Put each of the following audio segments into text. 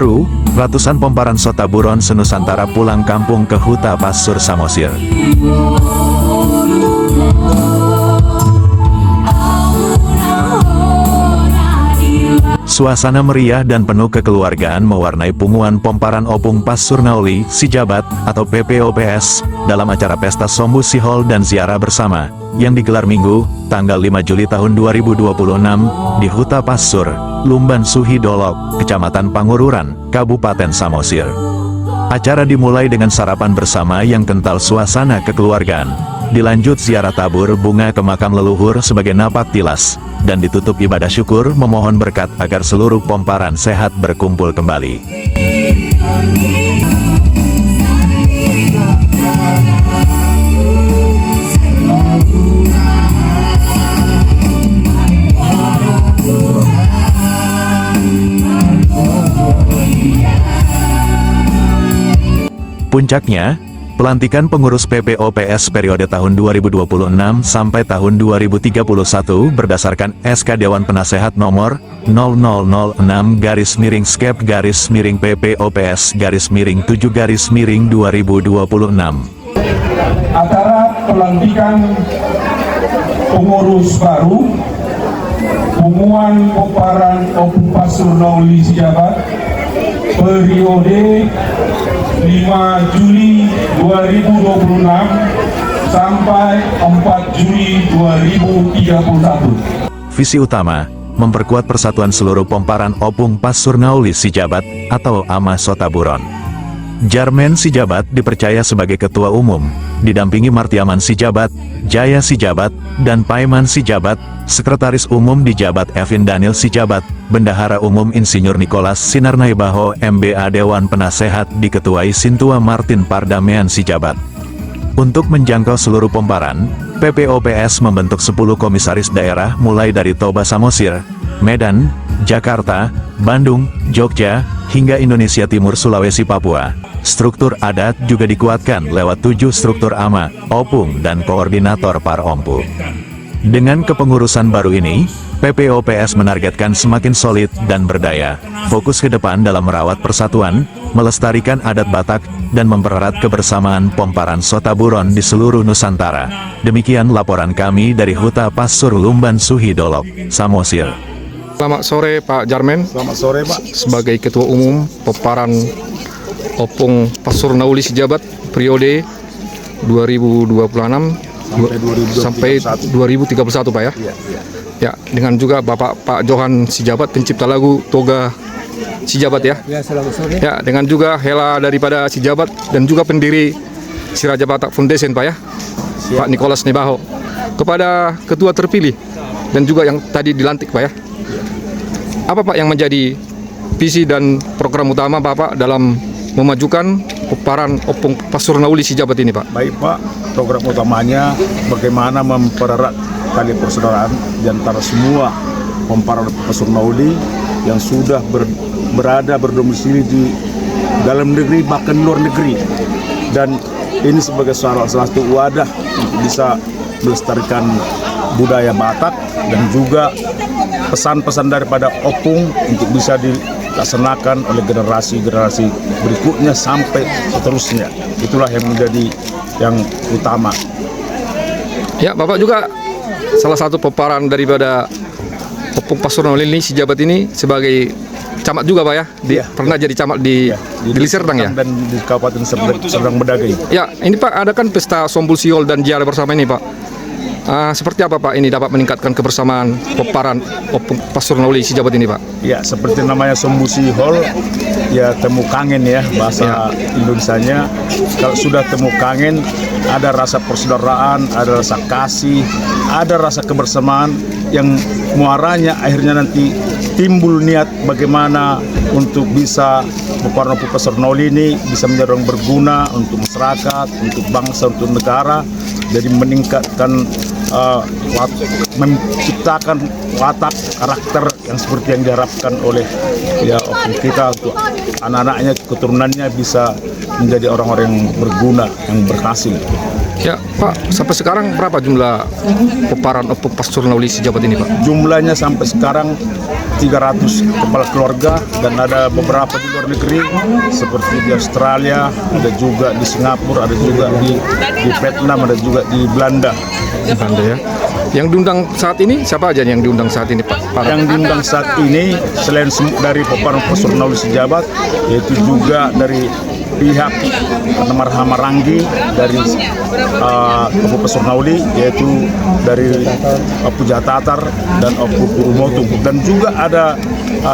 Baru, ratusan pomparan Sotaburon senusantara pulang kampung ke Huta Passur Samosir. Suasana meriah dan penuh kekeluargaan mewarnai punggungan pomparan Opung Passur Nauli Sijabat atau PPOPS dalam acara Pesta Sombu Sihol dan Ziarah Bersama yang digelar Minggu, tanggal 5 Juli tahun 2026 di Huta Passur, Lumban Suhi Dolok, Kecamatan Pangururan, Kabupaten Samosir. Acara dimulai dengan sarapan bersama yang kental suasana kekeluargaan. Dilanjut ziarah tabur bunga ke makam leluhur sebagai napak tilas, dan ditutup ibadah syukur memohon berkat agar seluruh pomparan sehat berkumpul kembali. Puncaknya, pelantikan pengurus PPOPS periode tahun 2026 sampai tahun 2031 berdasarkan SK Dewan Penasehat nomor 0006-PPOPS-PPOPS-7-2026. Acara pelantikan pengurus baru pengumuman pomparan Opung Passur Nauli Sijabat periode 5 Juli 2026 sampai 4 Juli 2031. Visi utama, memperkuat persatuan seluruh pomparan Opung Passur Nauli Sijabat atau AMA Sotaburon. Jarmen Sijabat dipercaya sebagai Ketua Umum, didampingi Martiaman Sijabat, Jaya Sijabat, dan Paiman Sijabat. Sekretaris Umum dijabat Evin Daniel Sijabat, Bendahara Umum Insinyur Nicholas Sinarnaibaho MBA Dewan Penasehat diketuai Sintua Martin Pardamean Sijabat. Untuk menjangkau seluruh pomparan, PPOPS membentuk 10 komisaris daerah mulai dari Toba Samosir, Medan, Jakarta, Bandung, Jogja, hingga Indonesia Timur Sulawesi Papua. Struktur adat juga dikuatkan lewat 7 struktur AMA, Opung, dan koordinator Parompu. Dengan kepengurusan baru ini, PPOPS menargetkan semakin solid dan berdaya, fokus ke depan dalam merawat persatuan, melestarikan adat Batak, dan mempererat kebersamaan pomparan Sotaburon di seluruh Nusantara. Demikian laporan kami dari Huta Passur Lumban Suhi Dolok, Samosir. Selamat sore Pak Jarmen. Selamat sore Pak. Sebagai Ketua Umum Pomparan Opung Passur Nauli Sijabat periode 2026 sampai 2031 Pak ya. Ya, dengan juga Bapak Pak Johan Sijabat, pencipta lagu Toga Sijabat ya. Selamat sore. Ya, dengan juga Hela daripada Sijabat dan juga pendiri Siraja Batak Foundation Pak ya. Pak Nicholas Nebaho. Kepada ketua terpilih dan juga yang tadi dilantik Pak ya. Apa Pak yang menjadi visi dan program utama Bapak dalam memajukan pomparan Opung Passur Nauli Sijabat ini Pak? Baik Pak, program utamanya bagaimana mempererat tali persaudaraan di antara semua pomparan Passur Nauli yang sudah berada berdomisili di dalam negeri bahkan luar negeri, dan ini sebagai salah satu wadah untuk bisa melestarikan budaya Batak dan juga pesan-pesan daripada Opung untuk bisa dilaksanakan oleh generasi-generasi berikutnya sampai seterusnya. Itulah yang menjadi yang utama. Ya, Bapak juga salah satu pomparan daripada Opung Passur Nauli ini Sijabat ini sebagai camat juga Pak ya. Pernah jadi camat di Deli Serdang ya. Dan di Kabupaten Serdang Bedagai. Ya, ini Pak ada kan pesta Sombul Sihol dan Ziarah Bersama ini Pak. Seperti apa Pak ini dapat meningkatkan kebersamaan pomparan Opung Passur Nauli Sijabat ini Pak? Ya, seperti namanya Sombu Sihol, ya temu kangen ya bahasa Indonesianya. Kalau sudah temu kangen, ada rasa persaudaraan, ada rasa kasih, ada rasa kebersamaan yang muaranya akhirnya nanti timbul niat bagaimana untuk bisa pomparan Opung Passur Nauli ini bisa menjadi orang berguna untuk masyarakat, untuk bangsa, untuk negara. Jadi meningkatkan menciptakan watak karakter yang seperti yang diharapkan oleh ya Opung kita untuk anak-anaknya, keturunannya bisa menjadi orang-orang yang berguna, yang berhasil. Ya Pak, sampai sekarang berapa jumlah peparan opung pastor Nauli Sejabat ini Pak? Jumlahnya sampai sekarang 300 kepala keluarga, dan ada beberapa di luar negeri seperti di Australia, ada juga di Singapura, ada juga di Vietnam, ada juga di Belanda. Belanda ya. Yang diundang saat ini siapa aja yang diundang saat ini Pak? Yang diundang saat ini selain dari peparan pastor Nauli Sejabat, yaitu juga dari pihak Marhama Ranggi dari Opu Pastor Nauli, yaitu dari Opu Jatatar dan Opu Kurumotung, dan juga ada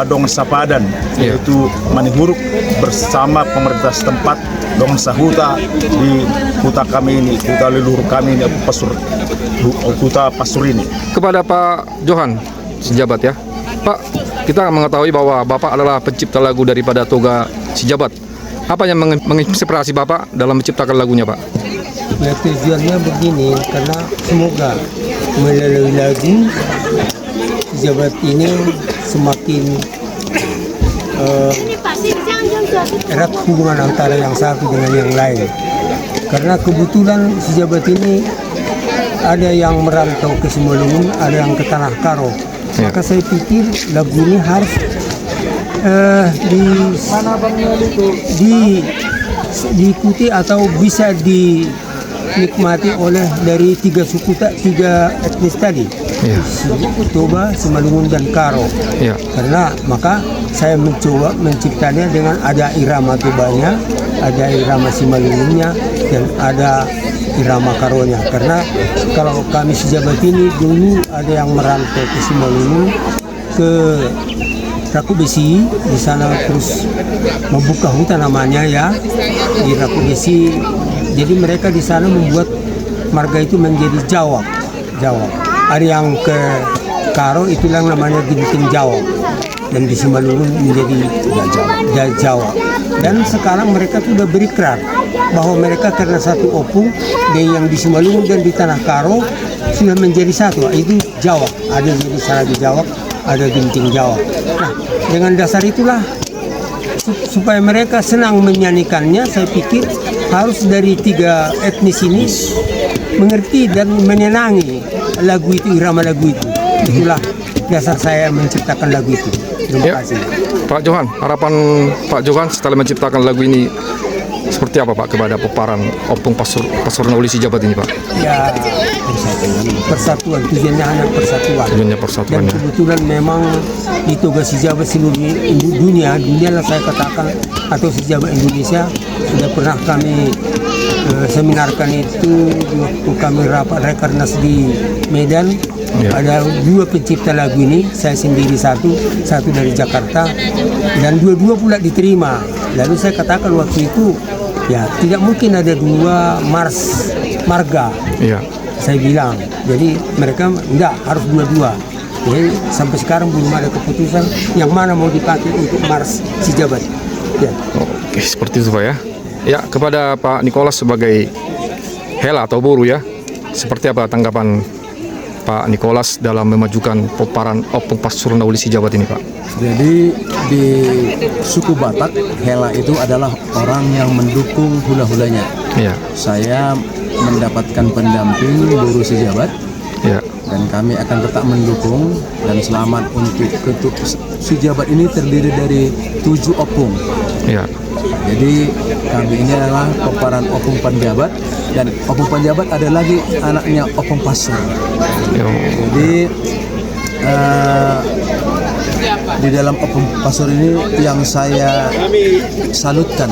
Dong Sapadan, yaitu Manihuruk bersama pemerintah setempat Dong Sahuta di huta kami ini, huta leluhur kami ini, huta Pasur ini. Kepada Pak Johan Sejabat ya, Pak, kita mengetahui bahwa Bapak adalah pencipta lagu daripada Toga Sejabat. Apa yang menginspirasi Bapak dalam menciptakan lagunya Pak? Ya, tujuannya begini, karena semoga melalui lagu Sejabat ini semakin erat hubungan antara yang satu dengan yang lain. Karena kebetulan Sejabat ini ada yang merantau ke Simalungun, ada yang ke Tanah Karo. Maka saya pikir lagu ini harus diikuti atau bisa dinikmati oleh dari tiga suku, tiga etnis tadi, Toba, Simalungun dan Karo. Karena maka saya mencoba menciptanya dengan ada irama Tobanya, ada irama Simalungunnya, dan ada irama Karonya. Karena kalau kami Sejabat ini dulu ada yang merantau ke Simalungun, ke Raku Besi, di sana terus membuka hutan namanya ya, di Raku Besi. Jadi mereka di sana membuat marga itu menjadi Jawa. Ada yang ke Karo itu yang namanya Ginting Jawa, dan di Simalungun menjadi Jawa. Dan sekarang mereka sudah berikrar bahwa mereka karena satu opung, dan yang di Simalungun dan di Tanah Karo sudah menjadi satu, itu Jawa. Ada jadi Saragi Jawa, ada Ginting Jawa. Nah, dengan dasar itulah supaya mereka senang menyanyikannya, saya pikir harus dari tiga etnis ini mengerti dan menyenangi lagu itu, irama lagu itu. Itulah dasar saya menciptakan lagu itu. Terima kasih. Pak Johan, harapan Pak Johan setelah menciptakan lagu ini seperti apa Pak kepada peparan opung Pasur Nauli Sejabat ini Pak? Ya, persatuan, tujuannya hanya persatuan. Dan kebetulan memang di Toga Sejabat seluruh dunia lah saya katakan, atau Sejabat Indonesia sudah pernah kami seminarkan itu waktu kami rapat Rekernas di Medan. Ada dua pencipta lagu ini, saya sendiri satu dari Jakarta, dan dua-dua pula diterima. Lalu saya katakan waktu itu, ya tidak mungkin ada dua marga. Saya bilang, jadi mereka enggak, harus dua-dua. Jadi sampai sekarang belum ada keputusan yang mana mau dipakai untuk Mars Sejabat. Ya. Oke, seperti itu Pak ya. Ya, kepada Pak Nicholas sebagai Hela atau Boru ya, seperti apa tanggapan Pak Nicholas dalam memajukan peparan opung Pasur Nauli Sejabat ini Pak? Jadi di suku Batak, Hela itu adalah orang yang mendukung hula-hulanya. Saya mendapatkan pendamping Boru Sejabat, dan kami akan tetap mendukung. Dan selamat untuk ketuk Sejabat ini terdiri dari 7 opung. Jadi kami ini adalah peparan opung Panjabat, dan opung Panjabat ada lagi anaknya opung Pasur. Jadi di dalam opung Pasur ini yang saya salutkan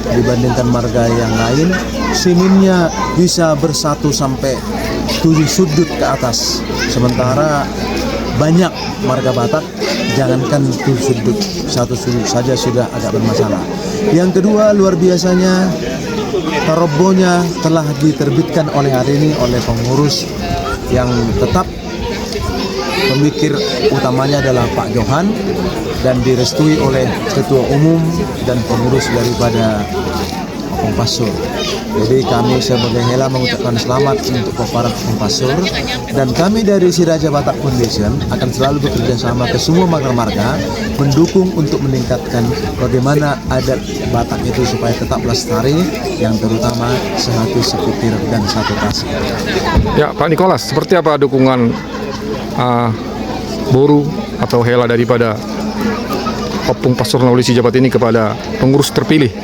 dibandingkan marga yang lain, siminnya bisa bersatu sampai 7 sudut ke atas, sementara banyak marga Batak jangankan 7 sudut, 1 sudut saja sudah agak bermasalah. Yang kedua, luar biasanya tarobonya telah diterbitkan oleh hari ini oleh pengurus yang tetap, pemikir utamanya adalah Pak Johan, dan direstui oleh ketua umum dan pengurus daripada Opung Pasur. Jadi kami sebagai Hela mengucapkan selamat untuk para Opung Pasur, dan kami dari Si Raja Batak Foundation akan selalu bekerja sama ke semua marga-marga mendukung untuk meningkatkan bagaimana adat Batak itu supaya tetap lestari, yang terutama sehati sepikir dan satu kasih. Ya, Pak Nicholas, seperti apa dukungan Boru atau Hela daripada Opung Pasur Nauli Si Jabat ini kepada pengurus terpilih?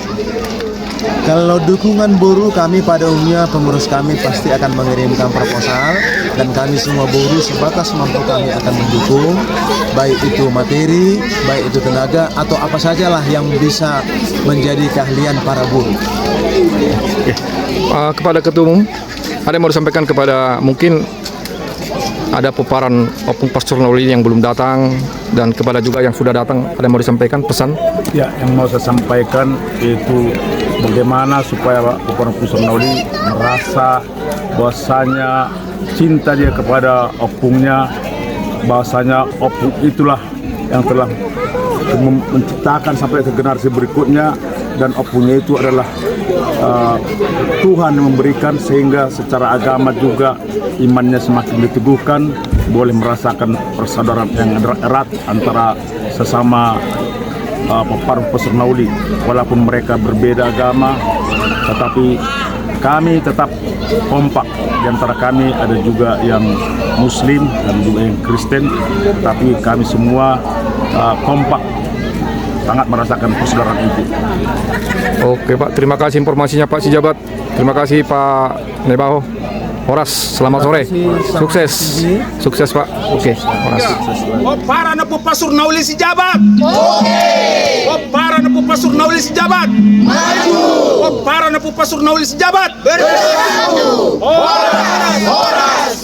Kalau dukungan Boru, kami pada umumnya pengurus kami pasti akan mengirimkan proposal, dan kami semua Boru sebatas mampu kami akan mendukung, baik itu materi, baik itu tenaga, atau apa sajalah yang bisa menjadi keahlian para Boru. Kepada Ketua Umum, ada yang mau disampaikan kepada mungkin ada peparan Opung Pasur Nauli yang belum datang, dan kepada juga yang sudah datang, ada yang mau disampaikan pesan? Ya, yang mau saya sampaikan itu bagaimana supaya Opung Pasur Nauli merasa bahwasanya cinta dia kepada opungnya, bahwasanya opung itulah yang telah menciptakan sampai ke generasi berikutnya, dan opungnya itu adalah Tuhan yang memberikan, sehingga secara agama juga imannya semakin diteguhkan, boleh merasakan persaudaraan yang erat antara sesama peparuh Pasur Nauli, walaupun mereka berbeda agama, tetapi kami tetap kompak. Di antara kami ada juga yang Muslim dan juga yang Kristen, tapi kami semua kompak, sangat merasakan persaudaraan itu. Oke Pak, terima kasih informasinya Pak Si Jabat. Terima kasih Pak Nebaho. Horas, selamat sore. Sukses. Sukses Pak. Oke, Horas. Para Opung Pasur Nauli Si Jabat. Para Opung Pasur Nauli Si Jabat. Maju. Para Opung Pasur Nauli Si Jabat. Bersatu. Horas.